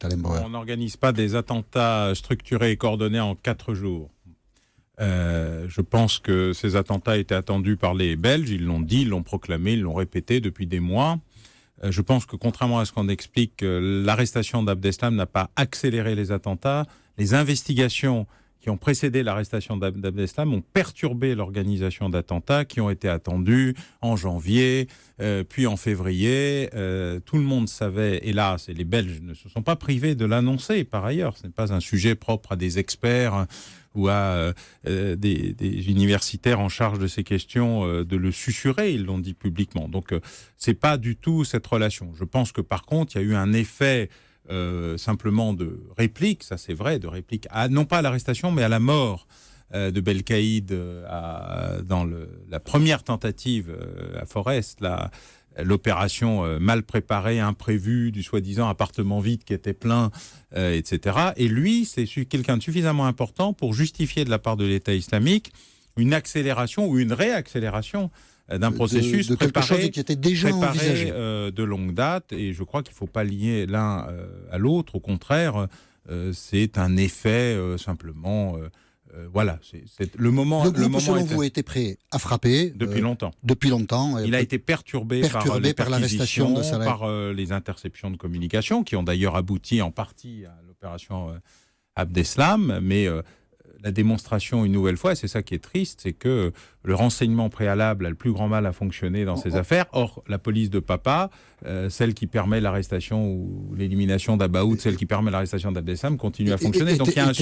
Alain Bauer. On n'organise pas des attentats structurés et coordonnés en 4 jours. Je pense que ces attentats étaient attendus par les Belges. Ils l'ont dit, ils l'ont proclamé, ils l'ont répété depuis des mois. Je pense que contrairement à ce qu'on explique, l'arrestation d'Abdeslam n'a pas accéléré les attentats. Les investigations qui ont précédé l'arrestation d'Abdeslam ont perturbé l'organisation d'attentats qui ont été attendus en janvier, puis en février. Tout le monde savait, hélas, et les Belges ne se sont pas privés de l'annoncer par ailleurs. Ce n'est pas un sujet propre à des experts ou à des universitaires en charge de ces questions de le susurrer, ils l'ont dit publiquement. Donc, c'est pas du tout cette relation. Je pense que par contre, il y a eu un effet simplement de réplique, ça c'est vrai, de réplique, non pas à l'arrestation, mais à la mort de Belkaïd dans la première tentative à Forest, l'opération mal préparée, imprévue, du soi-disant appartement vide qui était plein, etc. Et lui, c'est quelqu'un de suffisamment important pour justifier de la part de l'État islamique une accélération ou une réaccélération d'un processus de quelque chose qui était déjà envisagé de longue date. Et je crois qu'il ne faut pas lier l'un à l'autre. Au contraire, c'est un effet simplement... voilà, le moment. Le groupe, selon vous, était prêt à frapper depuis longtemps. Depuis longtemps. Il a été perturbé par l'arrestation de Salah, par les interceptions de communication, qui ont d'ailleurs abouti en partie à l'opération Abdeslam. Mais la démonstration, une nouvelle fois, et c'est ça qui est triste, c'est que le renseignement préalable a le plus grand mal à fonctionner dans ces affaires. Or, la police de Papa, celle qui permet l'arrestation ou l'élimination d'Abaoud, celle qui permet l'arrestation d'Abdeslam, continue à fonctionner. Donc il y a un